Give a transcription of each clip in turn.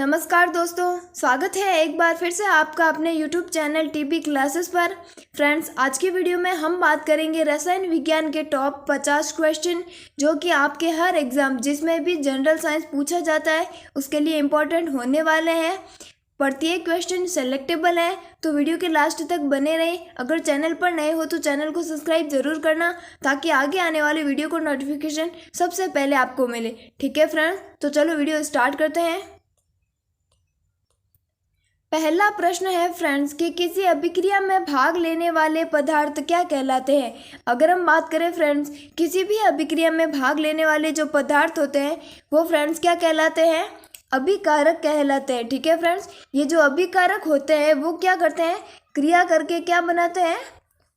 नमस्कार दोस्तों, स्वागत है एक बार फिर से आपका अपने YouTube चैनल टीपी क्लासेस पर। फ्रेंड्स, आज की वीडियो में हम बात करेंगे रसायन विज्ञान के टॉप 50 क्वेश्चन जो कि आपके हर एग्ज़ाम जिसमें भी जनरल साइंस पूछा जाता है उसके लिए इम्पोर्टेंट होने वाले हैं। प्रत्येक क्वेश्चन सेलेक्टेबल है, तो वीडियो के लास्ट तक बने रहें। अगर चैनल पर नए हो तो चैनल को सब्सक्राइब ज़रूर करना ताकि आगे आने वाले वीडियो को नोटिफिकेशन सबसे पहले आपको मिले। ठीक है फ्रेंड्स, तो चलो वीडियो स्टार्ट करते हैं। पहला प्रश्न है फ्रेंड्स कि किसी अभिक्रिया में भाग लेने वाले पदार्थ क्या कहलाते हैं। अगर हम बात करें फ्रेंड्स, किसी भी अभिक्रिया में भाग लेने वाले जो पदार्थ होते हैं वो फ्रेंड्स क्या कहलाते हैं? अभिकारक कहलाते हैं। ठीक है फ्रेंड्स, ये जो अभिकारक होते हैं वो क्या करते हैं? क्रिया करके क्या बनाते हैं?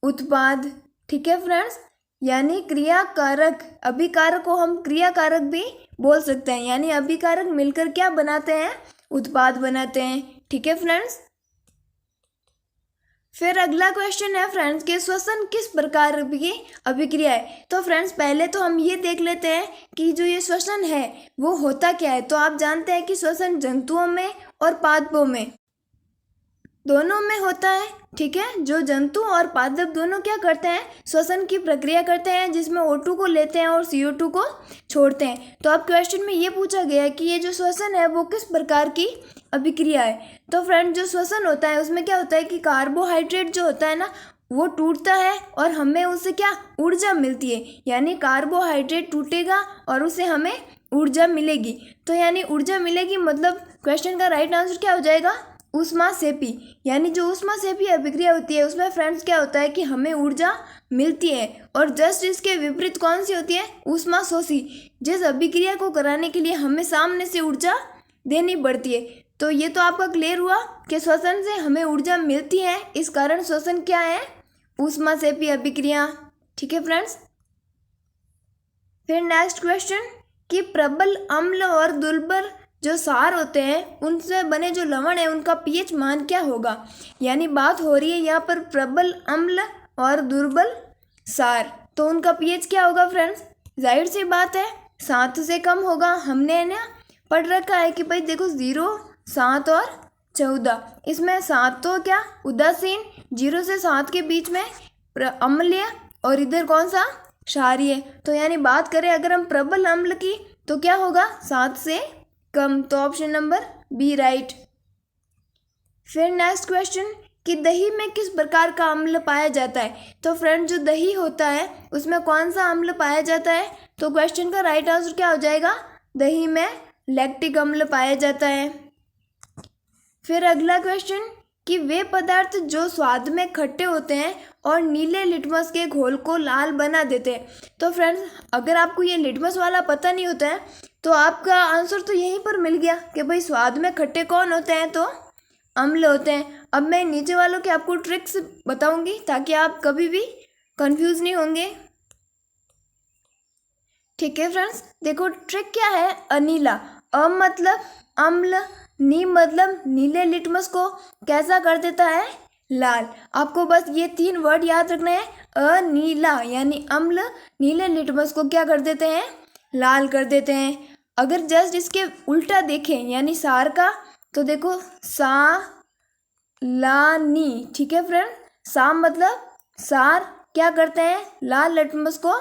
उत्पाद। ठीक है फ्रेंड्स, यानी क्रियाकारक, अभिकारक को हम क्रियाकारक भी बोल सकते हैं, यानी अभिकारक मिलकर क्या बनाते हैं? उत्पाद बनाते हैं। ठीक है फ्रेंड्स, फिर अगला क्वेश्चन है फ्रेंड्स कि श्वसन किस प्रकार की अभिक्रिया है। तो फ्रेंड्स, पहले तो हम ये देख लेते हैं कि जो ये श्वसन है वो होता क्या है। तो आप जानते हैं कि श्वसन जंतुओं में और पादपों में दोनों में होता है। ठीक है, जो जंतु और पादप दोनों क्या करते हैं? श्वसन की प्रक्रिया करते हैं, जिसमें O2 को लेते हैं और CO2 को छोड़ते हैं। तो अब क्वेश्चन में ये पूछा गया है कि ये जो श्वसन है वो किस प्रकार की अभिक्रिया है। तो फ्रेंड, जो श्वसन होता है उसमें क्या होता है कि कार्बोहाइड्रेट जो होता है ना वो टूटता है और हमें उससे क्या ऊर्जा मिलती है, यानी कार्बोहाइड्रेट टूटेगा और उससे हमें ऊर्जा मिलेगी। तो यानी ऊर्जा मिलेगी मतलब क्वेश्चन का राइट आंसर क्या हो जाएगा? ऊष्मासेपी। यानी जो ऊष्मासेपी अभिक्रिया होती है उसमें फ्रेंड्स क्या होता है कि हमें ऊर्जा मिलती है, और जस्ट इसके विपरीत कौन सी होती है? ऊष्माशोषी। जिस अभिक्रिया को कराने के लिए हमें सामने से ऊर्जा देनी पड़ती है। तो ये तो आपका क्लियर हुआ कि श्वसन से हमें ऊर्जा मिलती है, इस कारण श्वसन क्या है? ऊष्मासेपी अभिक्रिया। ठीक है फ्रेंड्स, फिर नेक्स्ट क्वेश्चन कि प्रबल अम्ल और दुर्बल जो सार होते हैं उनसे बने जो लवण है उनका पीएच मान क्या होगा। यानी बात हो रही है यहाँ पर प्रबल अम्ल और दुर्बल सार, तो उनका पीएच क्या होगा फ्रेंड्स? जाहिर सी बात है 7 से कम होगा। हमने ना पढ़ रखा है कि भाई देखो 0, 7 और 14, इसमें 7 तो क्या उदासीन, 0 से 7 के बीच में अम्लीय और इधर कौन सा? क्षारीय। तो यानी बात करें अगर हम प्रबल अम्ल की तो क्या होगा? 7 से कम। तो ऑप्शन नंबर बी राइट। फिर नेक्स्ट क्वेश्चन कि दही में किस प्रकार का अम्ल पाया जाता है। तो फ्रेंड, जो दही होता है उसमें कौन सा अम्ल पाया जाता है? तो क्वेश्चन का राइट आंसर क्या हो जाएगा? दही में लैक्टिक अम्ल पाया जाता है। फिर अगला क्वेश्चन कि वे पदार्थ जो स्वाद में खट्टे होते हैं और नीले लिटमस के घोल को लाल बना देते हैं। तो फ्रेंड्स, अगर आपको ये लिटमस वाला पता नहीं होता है तो आपका आंसर तो यहीं पर मिल गया कि भाई स्वाद में खट्टे कौन होते हैं? तो अम्ल होते हैं। अब मैं नीचे वालों के आपको ट्रिक्स बताऊंगी ताकि आप कभी भी कंफ्यूज नहीं होंगे। ठीक है फ्रेंड्स, देखो ट्रिक क्या है? अनीला। अ मतलब अम्ल, नी मतलब नीले लिटमस को कैसा कर देता है? लाल। आपको बस ये 3 वर्ड याद रखना है। अनीला यानी अम्ल नीले लिटमस को क्या कर देते हैं? लाल कर देते हैं। अगर जस्ट इसके उल्टा देखें यानी सार का, तो देखो सा ला नी। ठीक है फ्रेंड, सा मतलब सार क्या करते हैं? लाल लिटमस को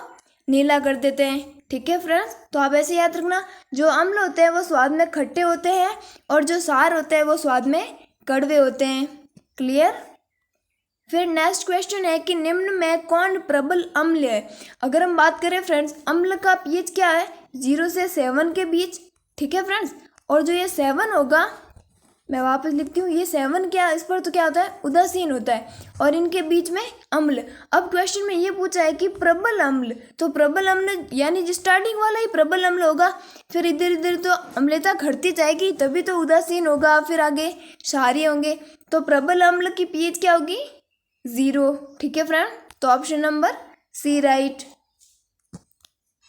नीला कर देते हैं। ठीक है फ्रेंड्स, तो आप ऐसे याद रखना, जो अम्ल होते हैं वो स्वाद में खट्टे होते हैं और जो सार होते हैं वो स्वाद में कड़वे होते हैं। क्लियर? फिर नेक्स्ट क्वेश्चन है कि निम्न में कौन प्रबल अम्ल है। अगर हम बात करें फ्रेंड्स, अम्ल का पीएच क्या है? 0 से 7 के बीच। ठीक है फ्रेंड्स, और जो ये 7 होगा, मैं वापस लिखती हूँ, ये 7 क्या इस पर तो क्या होता है? उदासीन होता है, और इनके बीच में अम्ल। अब क्वेश्चन में ये पूछा है कि प्रबल अम्ल, तो प्रबल अम्ल यानी जो स्टार्टिंग वाला ही प्रबल अम्ल होगा, फिर इधर इधर तो अम्लता घटती जाएगी, तभी तो उदासीन होगा, फिर आगे क्षारीय होंगे। तो प्रबल अम्ल की पीएच क्या होगी? 0। ठीक है फ्रेंड, तो ऑप्शन नंबर सी राइट।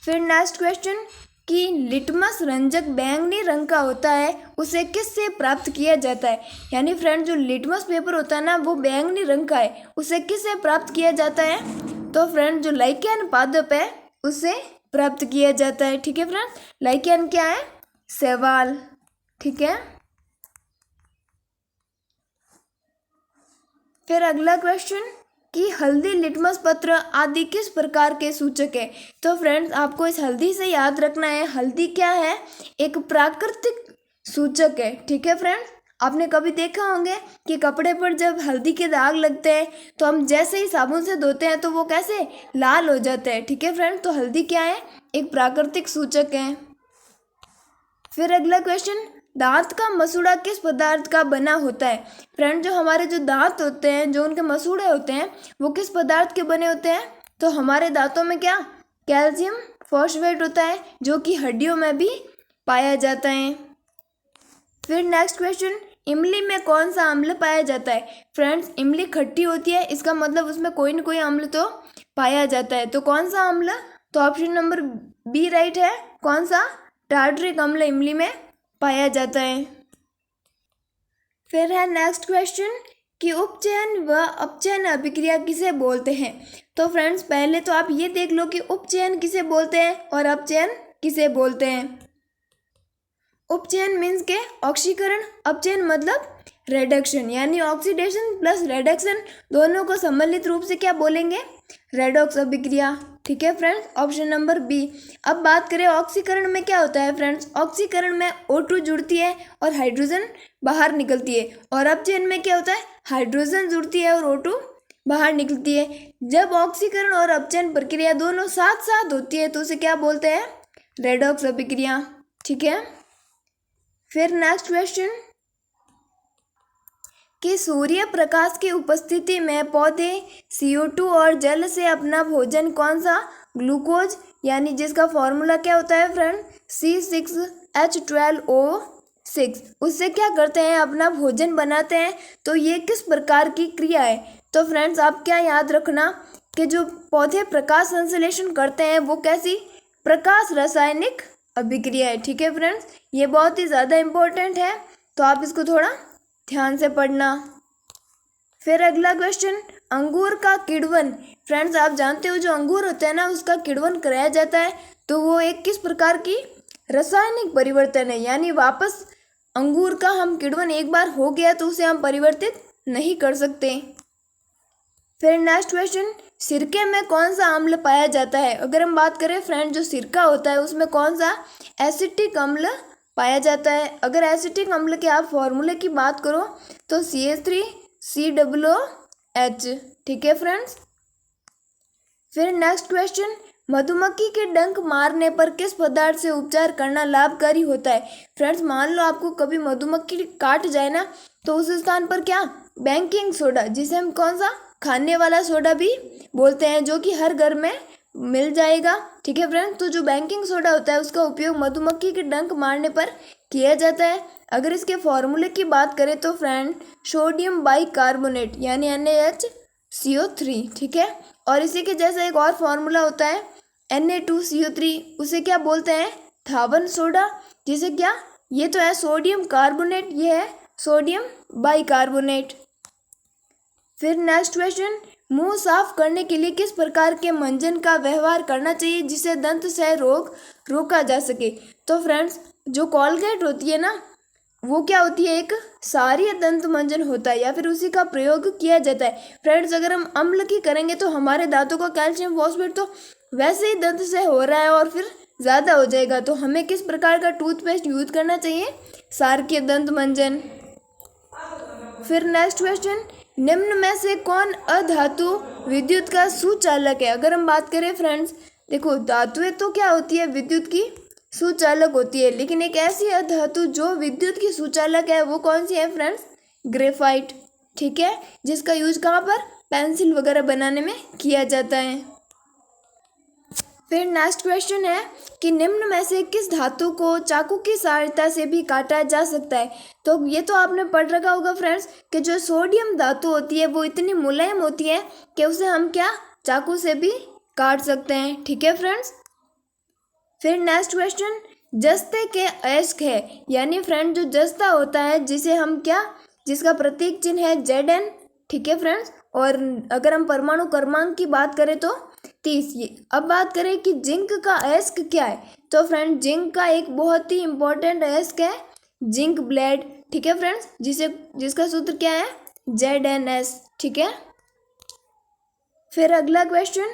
फिर नेक्स्ट क्वेश्चन कि लिटमस रंजक बैंगनी रंग का होता है, उसे किससे प्राप्त किया जाता है। यानी फ्रेंड, जो लिटमस पेपर होता है ना वो बैंगनी रंग का है, उसे किससे प्राप्त किया जाता है? तो फ्रेंड, जो लाइकेन पादप है उससे प्राप्त किया जाता है। ठीक है फ्रेंड, लाइकेन क्या है? शैवाल। ठीक है, फिर अगला क्वेश्चन कि हल्दी, लिटमस पत्र आदि किस प्रकार के सूचक है। तो फ्रेंड्स आपको इस हल्दी से याद रखना है, हल्दी क्या है, एक प्राकृतिक सूचक है। ठीक है फ्रेंड्स, आपने कभी देखा होंगे कि कपड़े पर जब हल्दी के दाग लगते हैं तो हम जैसे ही साबुन से धोते हैं तो वो कैसे लाल हो जाते हैं। ठीक है फ्रेंड्स, तो हल्दी क्या है, एक प्राकृतिक सूचक है। फिर अगला क्वेश्चन, दांत का मसूड़ा किस पदार्थ का बना होता है। फ्रेंड, जो हमारे जो दांत होते हैं, जो उनके मसूड़े होते हैं, वो किस पदार्थ के बने होते हैं। तो हमारे दांतों में क्या, कैल्शियम फॉस्फेट होता है, जो कि हड्डियों में भी पाया जाता है। फिर नेक्स्ट क्वेश्चन, इमली में कौन सा अम्ल पाया जाता है। फ्रेंड्स, इमली खट्टी होती है, इसका मतलब उसमें कोई न कोई अम्ल तो पाया जाता है। तो कौन सा अम्ल, तो ऑप्शन नंबर बी राइट है। कौन सा, टार्टरिक अम्ल इमली में पाया जाता है। फिर है नेक्स्ट क्वेश्चन कि उपचयन व अपचयन अभिक्रिया किसे बोलते हैं। तो फ्रेंड्स पहले तो आप ये देख लो कि उपचयन किसे बोलते हैं और अपचयन किसे बोलते हैं। उपचयन मीन्स के ऑक्सीकरण, अपचयन मतलब रेडक्शन, यानी ऑक्सीडेशन प्लस रेडक्शन दोनों को सम्मिलित रूप से क्या बोलेंगे, रेडॉक्स अभिक्रिया। ठीक है फ्रेंड्स, ऑप्शन नंबर बी। अब बात करें ऑक्सीकरण में क्या होता है। फ्रेंड्स, ऑक्सीकरण में O2 जुड़ती है और हाइड्रोजन बाहर निकलती है, और अपचयन में क्या होता है, हाइड्रोजन जुड़ती है और O2 बाहर निकलती है। जब ऑक्सीकरण और अपचयन प्रक्रिया दोनों साथ साथ होती है तो उसे क्या बोलते हैं, रेडॉक्स अभिक्रिया। ठीक है। फिर नेक्स्ट क्वेश्चन कि सूर्य प्रकाश की उपस्थिति में पौधे CO2 और जल से अपना भोजन कौन सा, ग्लूकोज, यानी जिसका फॉर्मूला क्या होता है फ्रेंड, C6H12O6, उससे क्या करते हैं, अपना भोजन बनाते हैं। तो ये किस प्रकार की क्रिया है। तो फ्रेंड्स आप क्या याद रखना कि जो पौधे प्रकाश संश्लेषण करते हैं वो कैसी, प्रकाश रासायनिक अभिक्रिया है। ठीक है फ्रेंड्स, ये बहुत ही ज़्यादा इम्पोर्टेंट है, तो आप इसको थोड़ा ध्यान से पढ़ना। फिर अगला क्वेश्चन, अंगूर का किण्वन। फ्रेंड्स आप जानते हो जो अंगूर होता है ना, उसका किण्वन कराया जाता है, तो वो एक किस प्रकार की रासायनिक परिवर्तन है, यानी वापस अंगूर का हम किण्वन एक बार हो गया तो उसे हम परिवर्तित नहीं कर सकते। फिर नेक्स्ट क्वेश्चन, सिरके में कौन सा अम्ल पाया जाता है। अगर हम बात करें फ्रेंड, जो सिरका होता है उसमें कौन सा एसिटिक अम्ल पाया जाता है। अगर एसिटिक अम्ल के आप फॉर्मूले की बात करो तो CH3COOH। ठीक है फ्रेंड्स। फिर नेक्स्ट क्वेश्चन, मधुमक्खी के डंक मारने पर किस पदार्थ से उपचार करना लाभकारी होता है। फ्रेंड्स मान लो आपको कभी मधुमक्खी काट जाए ना, तो उस स्थान पर क्या, बेकिंग सोडा, जिसे हम कौन सा, खाने वाला सोडा भी बोलते हैं, जो कि हर घर में मिल जाएगा। ठीक है फ्रेंड्स, तो जो बेकिंग सोडा होता है उसका उपयोग मधुमक्खी के डंक मारने पर किया जाता है। अगर इसके फॉर्मूले की बात करें तो फ्रेंड, सोडियम बाइकार्बोनेट यानी NaHCO3। ठीक है, और इसी के जैसा एक और फॉर्मूला होता है Na2CO3, उसे क्या बोलते हैं, धावन सोडा, जिसे क्या, ये तो है सोडियम कार्बोनेट, ये है सोडियम बाइकार्बोनेट। फिर नेक्स्ट क्वेश्चन, मुंह साफ करने के लिए किस प्रकार के मंजन का व्यवहार करना चाहिए जिससे दंत से रोग रोका जा सके। तो फ्रेंड्स जो कोलगेट होती है ना, वो क्या होती है, एक क्षारीय दंत मंजन होता है, या फिर उसी का प्रयोग किया जाता है। फ्रेंड्स अगर हम अम्ल की करेंगे तो हमारे दांतों का कैल्शियम फॉस्फेट तो वैसे ही दंत से हो रहा है और फिर ज़्यादा हो जाएगा, तो हमें किस प्रकार का टूथपेस्ट यूज करना चाहिए, क्षारीय दंत मंजन। फिर नेक्स्ट क्वेश्चन, निम्न में से कौन अधातु विद्युत का सुचालक है। अगर हम बात करें फ्रेंड्स, देखो धातुएं तो क्या होती है, विद्युत की सुचालक होती है, लेकिन एक ऐसी अधातु जो विद्युत की सुचालक है वो कौन सी है फ्रेंड्स, ग्रेफाइट। ठीक है, जिसका यूज कहाँ पर, पेंसिल वगैरह बनाने में किया जाता है। फिर नेक्स्ट क्वेश्चन है कि निम्न में से किस धातु को चाकू की सहायता से भी काटा जा सकता है। तो ये तो आपने पढ़ रखा होगा फ्रेंड्स कि जो सोडियम धातु होती है वो इतनी मुलायम होती है कि उसे हम क्या, चाकू से भी काट सकते हैं। ठीक है फ्रेंड्स। फिर नेक्स्ट क्वेश्चन, जस्ते के अयस्क है, यानी फ्रेंड जो जस्ता होता है जिसे हम क्या, जिसका प्रतीक चिन्ह है Zn। ठीक है फ्रेंड्स, और अगर हम परमाणु क्रमांक की बात करें तो 30। अब बात करें कि जिंक का अयस्क क्या है, तो फ्रेंड जिंक का एक बहुत ही इंपॉर्टेंट अयस्क है जिंक ब्लेड। ठीक है फ्रेंड्स, जिसका सूत्र क्या है, ZnS। ठीक है। फिर अगला क्वेश्चन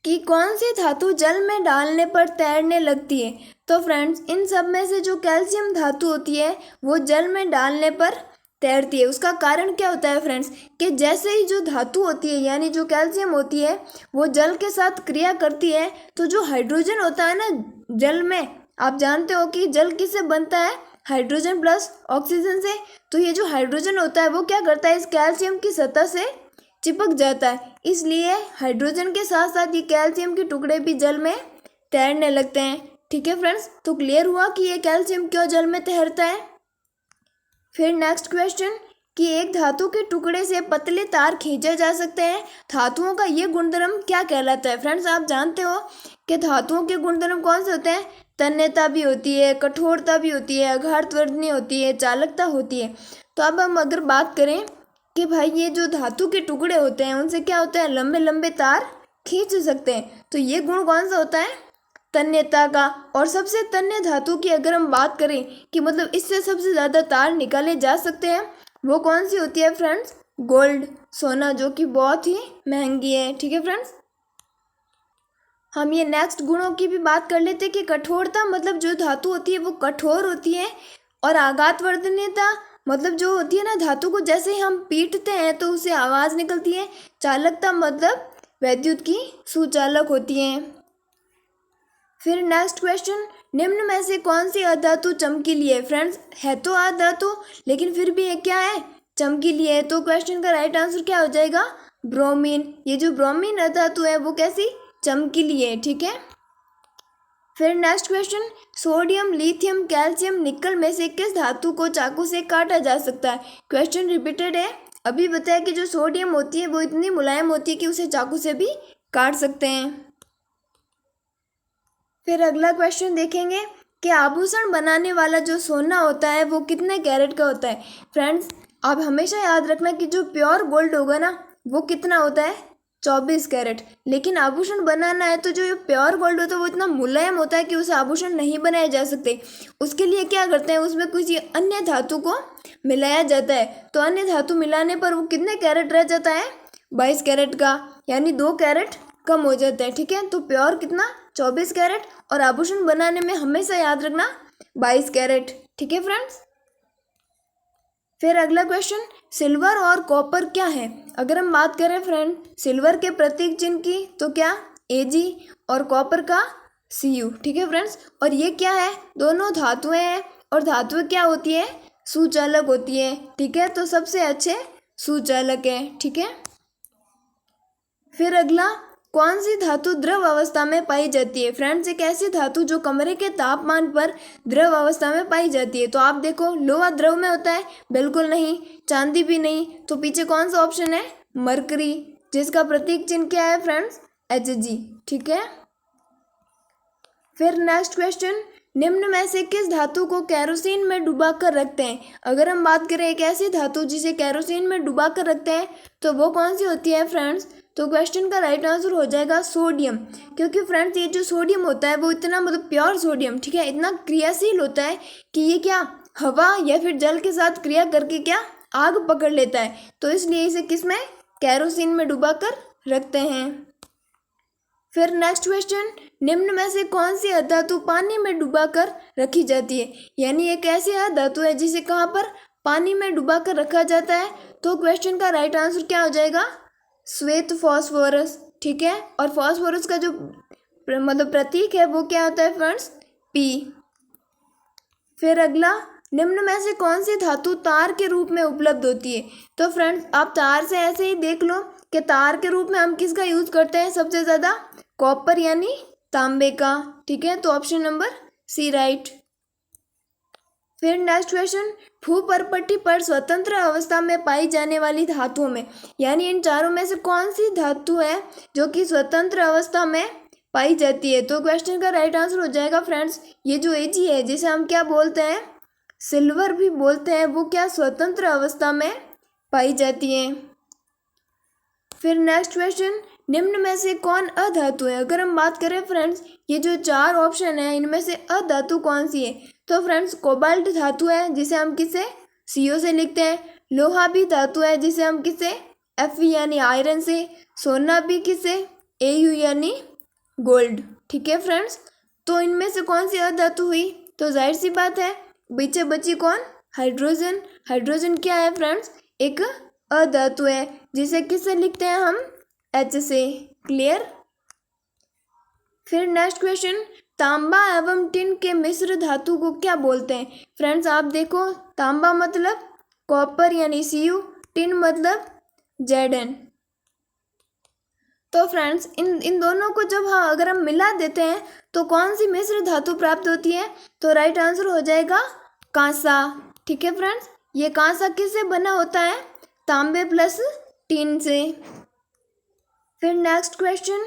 कि कौन सी धातु जल में डालने पर तैरने लगती है। तो फ्रेंड्स इन सब में से जो कैल्शियम धातु होती है वो जल में डालने पर तैरती है। उसका कारण क्या होता है फ्रेंड्स कि जैसे ही जो धातु होती है यानी जो कैल्शियम होती है वो जल के साथ क्रिया करती है तो जो हाइड्रोजन होता है ना जल में, आप जानते हो कि जल किससे बनता है, हाइड्रोजन प्लस ऑक्सीजन से। तो ये जो हाइड्रोजन होता है वो क्या करता है, इस कैल्शियम की सतह से चिपक जाता है, इसलिए हाइड्रोजन के साथ साथ ये कैल्शियम के टुकड़े भी जल में तैरने लगते हैं। ठीक है फ्रेंड्स, तो क्लियर हुआ कि ये कैल्शियम क्यों जल में तैरता है। फिर नेक्स्ट क्वेश्चन कि एक धातु के टुकड़े से पतले तार खींचे जा सकते हैं, धातुओं का ये गुणधर्म क्या कहलाता है। फ्रेंड्स आप जानते हो कि धातुओं के गुणधर्म कौन से होते हैं, तन्यता भी होती है, कठोरता भी होती है, आघातवर्धनी होती है, चालकता होती है। तो अब हम अगर बात करें कि भाई ये जो धातु के टुकड़े होते हैं उनसे क्या होता है, लंबे लंबे तार खींच सकते हैं, तो ये गुण कौन सा होता है, तन्यता का। और सबसे तन्य धातु की अगर हम बात करें कि मतलब इससे सबसे ज़्यादा तार निकाले जा सकते हैं, वो कौन सी होती है फ्रेंड्स, गोल्ड, सोना, जो कि बहुत ही महंगी है। ठीक है फ्रेंड्स, हम ये नेक्स्ट गुणों की भी बात कर लेते हैं कि कठोरता मतलब जो धातु होती है वो कठोर होती है, और आघातवर्धनीयता मतलब जो होती है ना धातु को जैसे ही हम पीटते हैं तो उसे आवाज़ निकलती है। चालकता मतलब वैद्युत की सुचालक होती है। फिर नेक्स्ट क्वेश्चन, निम्न में से कौन सी अधातु चमकीली है। फ्रेंड्स है तो अधातु लेकिन फिर भी ये क्या है, चमकीली है। तो क्वेश्चन का राइट आंसर क्या हो जाएगा, ब्रोमीन। ये जो ब्रोमीन अधातु है वो कैसी, चमकीली है। ठीक है। फिर next question, sodium, lithium, calcium, निकल में से किस धातु को चाकू से काटा जा सकता है। क्वेश्चन रिपीटेड है, अभी बताया कि जो सोडियम होती है वो इतनी मुलायम होती है कि उसे चाकू से भी काट सकते हैं। फिर अगला क्वेश्चन देखेंगे कि आभूषण बनाने वाला जो सोना होता है वो कितने कैरेट का होता है। फ्रेंड्स आप हमेशा याद रखना कि जो प्योर गोल्ड होगा ना वो कितना होता है, 24 कैरेट। लेकिन आभूषण बनाना है तो जो प्योर गोल्ड होता है वो इतना मुलायम होता है कि उसे आभूषण नहीं बनाए जा सकते। उसके लिए क्या करते हैं, उसमें किसी अन्य धातु को मिलाया जाता है। तो अन्य धातु मिलाने पर वो कितने कैरेट रह जाता है, 22 कैरेट का, यानी 2 कैरेट कम हो जाता है। ठीक है, तो प्योर कितना, 24 कैरेट, और आभूषण बनाने में हमेशा याद रखना 22 कैरेट। ठीक है फ्रेंड्स। फिर अगला क्वेश्चन, सिल्वर और कॉपर क्या है। अगर हम बात करें फ्रेंड सिल्वर के प्रतीक चिन्ह की तो क्या, Ag, और कॉपर का Cu। ठीक है फ्रेंड्स, और ये क्या है, दोनों धातुएं हैं, और धातुएं क्या होती है, सुचालक होती है। ठीक है, तो सबसे अच्छे सुचालक है। ठीक है। फिर अगला, कौन सी धातु द्रव अवस्था में पाई जाती है। फ्रेंड्स एक ऐसी धातु जो कमरे के तापमान पर द्रव अवस्था में पाई जाती है। तो आप देखो लोहा द्रव में होता है, बिल्कुल नहीं, चांदी भी नहीं, तो पीछे कौन सा ऑप्शन है, मरकरी, जिसका प्रतीक चिन्ह क्या है फ्रेंड्स, Hg। ठीक है। फिर नेक्स्ट क्वेश्चन, निम्न में से किस धातु को कैरोसिन में डुबा कर रखते हैं। अगर हम बात करें एक ऐसी धातु जिसे कैरोसिन में डुबा कर रखते हैं तो वो कौन सी होती है फ्रेंड्स, तो क्वेश्चन का राइट आंसर हो जाएगा सोडियम। क्योंकि फ्रेंड्स ये जो सोडियम होता है वो इतना मतलब प्योर सोडियम, ठीक है, इतना क्रियाशील होता है कि ये क्या हवा या फिर जल के साथ क्रिया करके क्या आग पकड़ लेता है। तो इसलिए इसे किस में, कैरोसिन में डुबा कर रखते हैं। फिर नेक्स्ट क्वेश्चन, निम्न में से कौन सी अधातु पानी में डुबा कर रखी जाती है। यानी एक ऐसी अधातु है जिसे कहाँ पर, पानी में डुबा कर रखा जाता है। तो क्वेश्चन का राइट आंसर क्या हो जाएगा, श्वेत फॉस्फोरस। ठीक है, और फॉस्फोरस का जो मतलब प्रतीक है वो क्या होता है फ्रेंड्स, P। फिर अगला, निम्न में से कौन सी धातु तार के रूप में उपलब्ध होती है। तो फ्रेंड्स आप तार से ऐसे ही देख लो कि तार के रूप में हम किसका यूज करते हैं सबसे ज़्यादा, कॉपर यानी तांबे का। ठीक है, तो ऑप्शन नंबर C राइट। फिर नेक्स्ट क्वेश्चन, भूपर्पट्टी पर स्वतंत्र अवस्था में पाई जाने वाली धातुओं में, यानी इन चारों में से कौन सी धातु है जो कि स्वतंत्र अवस्था में पाई जाती है। तो क्वेश्चन का राइट आंसर हो जाएगा फ्रेंड्स ये जो Ag है जिसे हम क्या बोलते हैं, सिल्वर भी बोलते हैं, वो क्या स्वतंत्र अवस्था में पाई जाती है। फिर नेक्स्ट क्वेश्चन, निम्न में से कौन अधातु है। अगर हम बात करें फ्रेंड्स ये जो 4 ऑप्शन है इनमें से अधातु कौन सी है, तो फ्रेंड्स कोबाल्ट धातु है जिसे हम किससे, CO से लिखते हैं। लोहा भी धातु है जिसे हम किसे Fe यानी आयरन से, सोना भी किसे Au यानी गोल्ड। ठीक है फ्रेंड्स, तो इनमें से कौन सी अधातु हुई? तो जाहिर सी बात है पीछे बची कौन? हाइड्रोजन। हाइड्रोजन क्या है फ्रेंड्स? एक अधातु है जिसे किससे लिखते हैं हम? H से। क्लियर? फिर नेक्स्ट क्वेश्चन, तांबा एवं टिन के मिश्र धातु को क्या बोलते हैं? फ्रेंड्स आप देखो, तांबा मतलब कॉपर यानी Cu, टिन मतलब Zn। तो फ्रेंड्स इन दोनों को जब अगर हम मिला देते हैं तो कौन सी मिश्र धातु प्राप्त होती है? तो राइट आंसर हो जाएगा कांसा। ठीक है फ्रेंड्स, ये कांसा किससे बना होता है? तांबे प्लस टिन से। फिर नेक्स्ट क्वेश्चन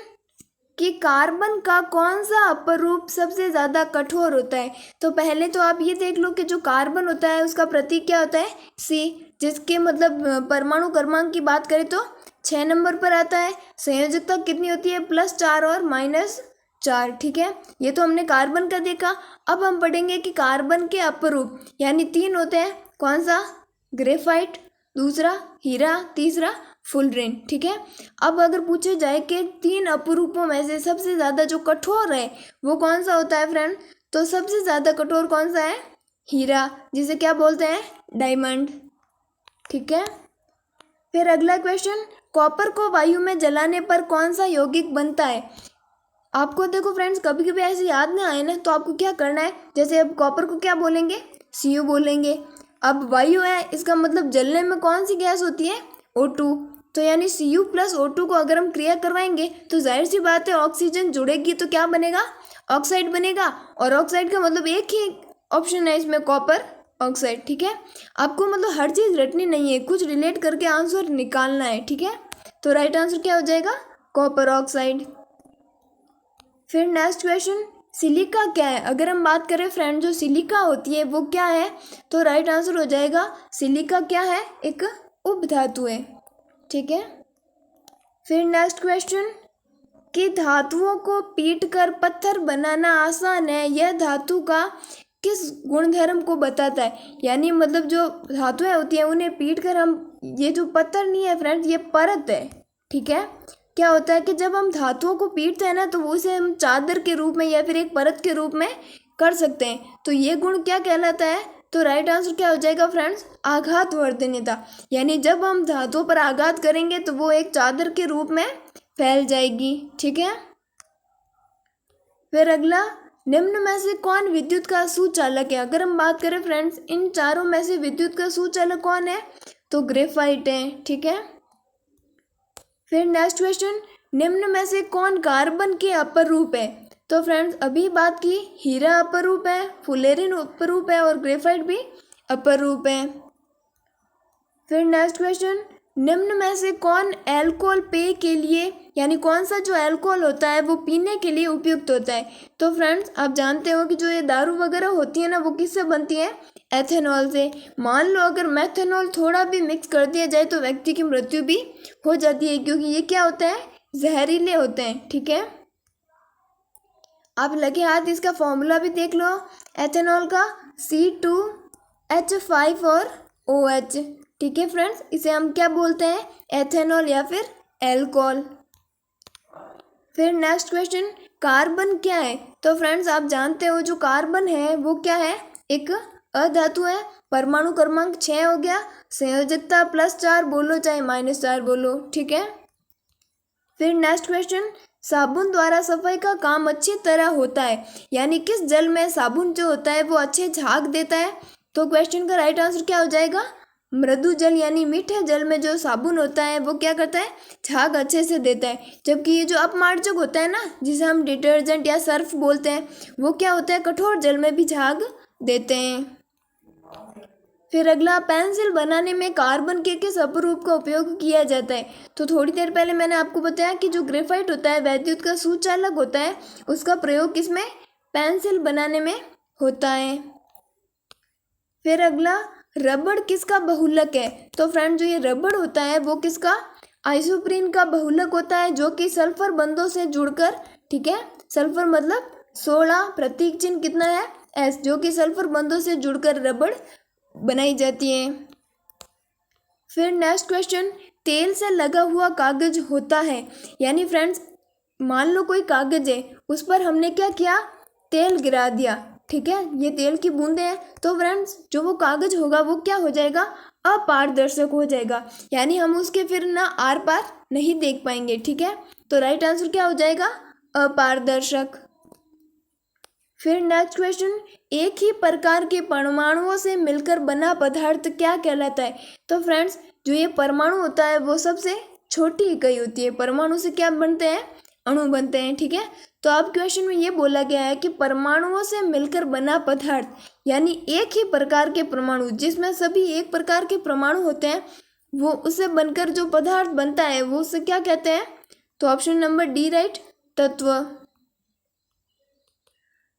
कि कार्बन का कौन सा अपरूप सबसे ज़्यादा कठोर होता है? तो पहले तो आप ये देख लो कि जो कार्बन होता है उसका प्रतीक क्या होता है? C, जिसके मतलब परमाणु क्रमांक की बात करें तो 6 नंबर पर आता है। संयोजकता कितनी होती है? +4 और -4। ठीक है, ये तो हमने कार्बन का देखा। अब हम पढ़ेंगे कि कार्बन के अपरूप यानी 3 होते हैं। कौन सा? ग्रेफाइट, दूसरा हीरा, तीसरा फुलरेन। ठीक है, अब अगर पूछे जाए कि 3 अपरूपों में से सबसे ज़्यादा जो कठोर है वो कौन सा होता है फ्रेंड? तो सबसे ज़्यादा कठोर कौन सा है? हीरा, जिसे क्या बोलते हैं? डायमंड। ठीक है, फिर अगला क्वेश्चन, कॉपर को वायु में जलाने पर कौन सा यौगिक बनता है? आपको देखो फ्रेंड्स, कभी कभी ऐसे याद नहीं आए ना तो आपको क्या करना है, जैसे अब कॉपर को क्या बोलेंगे? Cu बोलेंगे। अब वायु है, इसका मतलब जलने में कौन सी गैस होती है? O2। तो यानी Cu + O2 को अगर हम क्रिया करवाएंगे तो जाहिर सी बात है ऑक्सीजन जुड़ेगी तो क्या बनेगा? ऑक्साइड बनेगा। और ऑक्साइड का मतलब एक ही ऑप्शन है इसमें, कॉपर ऑक्साइड। ठीक है, आपको मतलब हर चीज़ रटनी नहीं है, कुछ रिलेट करके आंसर निकालना है। ठीक है, तो राइट आंसर क्या हो जाएगा? Copper oxide. फिर नेक्स्ट क्वेश्चन, सिलिका क्या है? अगर हम बात करें फ्रेंड, जो सिलिका होती है वो क्या है? तो राइट आंसर हो जाएगा सिलिका क्या है? एक उपधातु है। ठीक है, फिर नेक्स्ट क्वेश्चन कि धातुओं को पीटकर पत्थर बनाना आसान है, यह धातु का किस गुणधर्म को बताता है? यानी मतलब जो धातुएं होती हैं उन्हें पीटकर हम, ये जो पत्थर नहीं है फ्रेंड्स, ये परत है। ठीक है, क्या होता है कि जब हम धातुओं को पीटते हैं ना तो उसे हम चादर के रूप में या फिर एक परत के रूप में कर सकते हैं। तो ये गुण क्या कहलाता है? तो राइट आंसर क्या हो जाएगा फ्रेंड्स? आघात वर्धनीयता। यानी जब हम धातुओं पर आघात करेंगे तो वो एक चादर के रूप में फैल जाएगी। ठीक है, फिर अगला, निम्न में से कौन विद्युत का सुचालक है? अगर हम बात करें फ्रेंड्स, इन चारों में से विद्युत का सुचालक कौन है? तो ग्रेफाइट है। ठीक है, फिर नेक्स्ट क्वेश्चन, निम्न में से कौन कार्बन के अपर रूप है? तो फ्रेंड्स अभी बात की, हीरा अपर रूप है, फुलेरिन अपर रूप है और ग्रेफाइट भी अपर रूप है। फिर नेक्स्ट क्वेश्चन, निम्न में से कौन अल्कोहल पेय के लिए, यानी कौन सा जो अल्कोहल होता है वो पीने के लिए उपयुक्त होता है? तो फ्रेंड्स आप जानते हो कि जो ये दारू वगैरह होती है ना वो किससे बनती है? एथेनॉल से। मान लो अगर मेथेनॉल थोड़ा भी मिक्स कर दिया जाए तो व्यक्ति की मृत्यु भी हो जाती है, क्योंकि ये क्या होता है? जहरीले होते हैं। ठीक है, आप लगे हाथ इसका फॉर्मूला भी देख लो, एथेनॉल का C2H5 और OH। ठीक है फ्रेंड्स, इसे हम क्या बोलते हैं? एथेनॉल या फिर एल्कोहल। फिर नेक्स्ट क्वेश्चन, कार्बन क्या है? तो फ्रेंड्स आप जानते हो जो कार्बन है वो क्या है? एक अधातु है। परमाणु क्रमांक 6 हो गया। संयोजकता +4 बोलो चाहे -4 बोलो। ठीक है, फिर नेक्स्ट क्वेश्चन, साबुन द्वारा सफाई का काम अच्छी तरह होता है, यानी किस जल में साबुन जो होता है वो अच्छे झाग देता है? तो क्वेश्चन का राइट आंसर क्या हो जाएगा? मृदु जल, यानी मीठे जल में जो साबुन होता है वो क्या करता है? झाग अच्छे से देता है। जबकि ये जो अपमार्जक होता है ना, जिसे हम डिटर्जेंट या सर्फ बोलते हैं, वो क्या होता है? कठोर जल में भी झाग देते हैं। फिर अगला, पेंसिल बनाने में कार्बन के किस अपरूप का उपयोग किया जाता है? तो थोड़ी देर पहले मैंने आपको बताया कि जो ग्रेफाइट होता है विद्युत का सुचालक होता है, उसका प्रयोग किसमें? पेंसिल बनाने में होता है। फिर अगला, रबड़ किसका बहुलक है? तो फ्रेंड जो ये रबड़ होता है वो किसका? आइसोप्रीन का बहुलक होता है, जो कि सल्फर बंधों से जुड़कर, ठीक है, सल्फर मतलब 16, प्रतीक चिन्ह कितना है? S, जो कि सल्फर बंधों से जुड़कर रबड़ बनाई जाती है। फिर नेक्स्ट क्वेश्चन, तेल से लगा हुआ कागज होता है, यानी फ्रेंड्स मान लो कोई कागज है, उस पर हमने क्या किया, तेल गिरा दिया, ठीक है, ये तेल की बूंदें हैं, तो फ्रेंड्स जो वो कागज होगा वो क्या हो जाएगा, अपारदर्शक हो जाएगा, यानी हम उसके फिर ना आर पार नहीं देख पाएंगे, ठीक है। तो राइट आंसर क्या हो जाएगा, अपारदर्शक। फिर नेक्स्ट क्वेश्चन, एक ही प्रकार के परमाणुओं से मिलकर बना पदार्थ क्या कहलाता है। तो फ्रेंड्स जो ये परमाणु होता है वो सबसे छोटी इकाई होती है, परमाणु से क्या बनते हैं, अणु बनते हैं, ठीक है। तो अब क्वेश्चन में ये बोला गया है कि परमाणुओं से मिलकर बना पदार्थ, यानी एक ही प्रकार के परमाणु जिसमें सभी एक प्रकार के परमाणु होते हैं, वो उससे बनकर जो पदार्थ बनता है वो उसे क्या कहते हैं। तो ऑप्शन नंबर डी राइट, तत्व।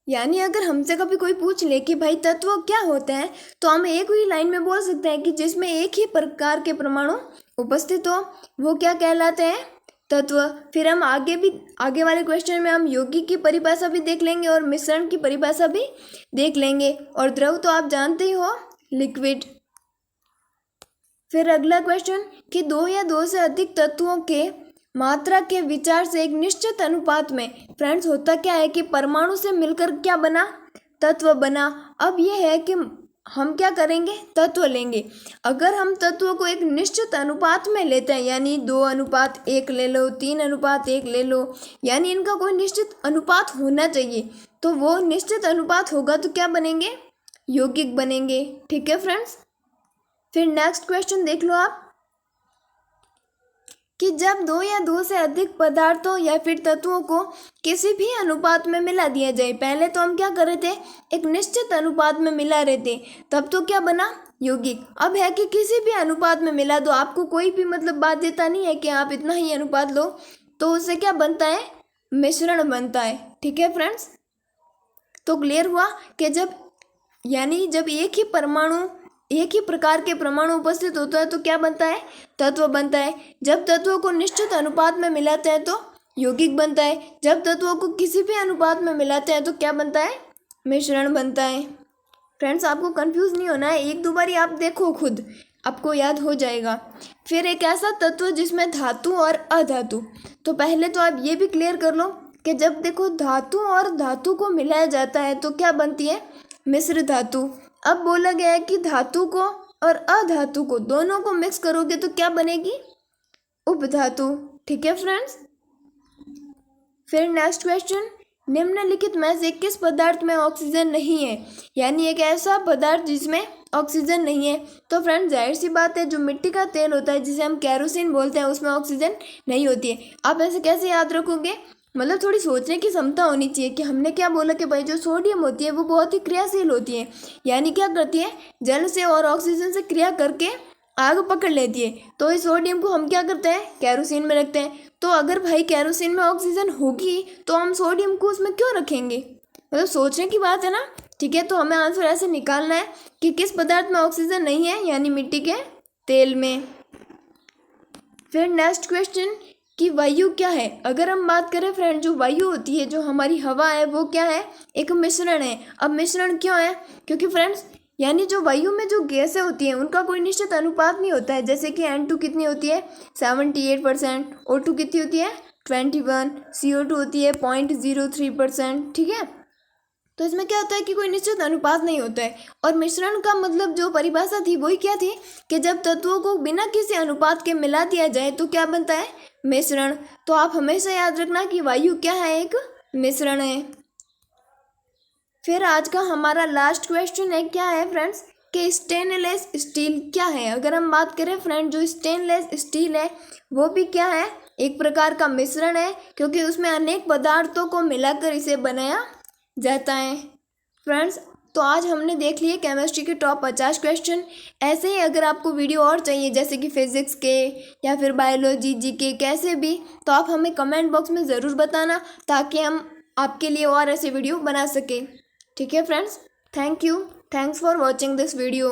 यानी अगर हमसे कभी कोई पूछ ले कि भाई तत्व क्या होते हैं, तो हम एक ही लाइन में बोल सकते हैं कि जिसमें एक ही प्रकार के परमाणु उपस्थित हो वो क्या कहलाते हैं, तत्व। फिर हम आगे वाले क्वेश्चन में हम यौगिक की परिभाषा भी देख लेंगे और मिश्रण की परिभाषा भी देख लेंगे। और द्रव तो आप जानते ही हो, लिक्विड। फिर अगला क्वेश्चन कि दो या दो से अधिक तत्वों के मात्रा के विचार से एक निश्चित अनुपात में, फ्रेंड्स होता क्या है कि परमाणु से मिलकर क्या बना, तत्व बना। अब ये है कि हम क्या करेंगे, तत्व लेंगे। अगर हम तत्व को एक निश्चित अनुपात में लेते हैं, यानी 2:1 ले लो, 3:1 ले लो, यानी इनका कोई निश्चित अनुपात होना चाहिए, तो वो निश्चित अनुपात होगा तो क्या बनेंगे, यौगिक बनेंगे, ठीक है फ्रेंड्स। फिर नेक्स्ट क्वेश्चन देख लो आप कि जब दो या दो से अधिक पदार्थों या फिर तत्वों को किसी भी अनुपात में मिला दिया जाए, पहले तो हम क्या कर रहे थे, एक निश्चित अनुपात में मिला रहे थे, तब तो क्या बना, यौगिक। अब है कि किसी भी अनुपात में मिला दो, आपको कोई भी मतलब बाध्यता नहीं है कि आप इतना ही अनुपात लो, तो उससे क्या बनता है, मिश्रण बनता है, ठीक है फ्रेंड्स। तो क्लियर हुआ कि जब एक ही प्रकार के परमाणु उपस्थित होता है तो क्या बनता है, तत्व बनता है। जब तत्वों को निश्चित अनुपात में मिलाते हैं तो यौगिक बनता है, जब तत्वों को किसी भी अनुपात में मिलाते हैं तो क्या बनता है, मिश्रण बनता है। फ्रेंड्स आपको कंफ्यूज नहीं होना है, एक दो बार आप देखो, खुद आपको याद हो जाएगा। फिर एक ऐसा तत्व जिसमें धातु और अधातु, तो पहले तो आप ये भी क्लियर कर लो कि जब देखो धातु और धातु को मिलाया जाता है तो क्या बनती है, मिश्र धातु। अब बोला गया है कि धातु को और अधातु को दोनों को मिक्स करोगे तो क्या बनेगी, उपधातु, ठीक है फ्रेंड्स। फिर नेक्स्ट क्वेश्चन, निम्नलिखित में से किस पदार्थ में ऑक्सीजन नहीं है, यानी एक ऐसा पदार्थ जिसमें ऑक्सीजन नहीं है। तो फ्रेंड्स जाहिर सी बात है, जो मिट्टी का तेल होता है जिसे हम केरोसिन बोलते हैं, उसमें ऑक्सीजन नहीं होती है। आप ऐसे कैसे याद रखोगे, मतलब थोड़ी सोचने की क्षमता होनी चाहिए कि हमने क्या बोला कि भाई जो सोडियम होती है वो बहुत ही क्रियाशील होती है, यानी क्या करती है, जल से और ऑक्सीजन से क्रिया करके आग पकड़ लेती है। तो इस सोडियम को हम क्या करते हैं, केरोसिन में रखते हैं। तो अगर भाई केरोसिन में ऑक्सीजन होगी तो हम सोडियम को उसमें क्यों रखेंगे, मतलब सोचने की बात है ना, ठीक है। तो हमें आंसर ऐसे निकालना है कि किस पदार्थ में ऑक्सीजन नहीं है, यानी मिट्टी के तेल में। फिर नेक्स्ट क्वेश्चन कि वायु क्या है। अगर हम बात करें फ्रेंड, जो वायु होती है, जो हमारी हवा है, वो क्या है, एक मिश्रण है। अब मिश्रण क्यों है, क्योंकि फ्रेंड्स यानी जो वायु में जो गैसें होती हैं उनका कोई निश्चित अनुपात नहीं होता है। जैसे कि N2 कितनी होती है, 78%, O2 कितनी होती है, 21, CO2 होती है 0.03%, ठीक है। तो इसमें क्या होता है कि कोई निश्चित अनुपात नहीं होता है। और मिश्रण का मतलब जो परिभाषा थी वही क्या थी कि जब तत्वों को बिना किसी अनुपात के मिला दिया जाए तो क्या बनता है, मिश्रण। तो आप हमेशा याद रखना कि वायु क्या है, एक मिश्रण है। फिर आज का हमारा लास्ट क्वेश्चन है, क्या है फ्रेंड्स, कि स्टेनलेस स्टील क्या है। अगर हम बात करें फ्रेंड, जो स्टेनलेस स्टील है वो भी क्या है, एक प्रकार का मिश्रण है, क्योंकि उसमें अनेक पदार्थों को मिलाकर इसे बनाया जाता है। फ्रेंड्स तो आज हमने देख लिए केमिस्ट्री के टॉप 50 क्वेश्चन। ऐसे ही अगर आपको वीडियो और चाहिए, जैसे कि फिजिक्स के या फिर बायोलॉजी, जीके, कैसे भी, तो आप हमें कमेंट बॉक्स में ज़रूर बताना, ताकि हम आपके लिए और ऐसे वीडियो बना सकें, ठीक है friends. Thank you, thanks for watching this video.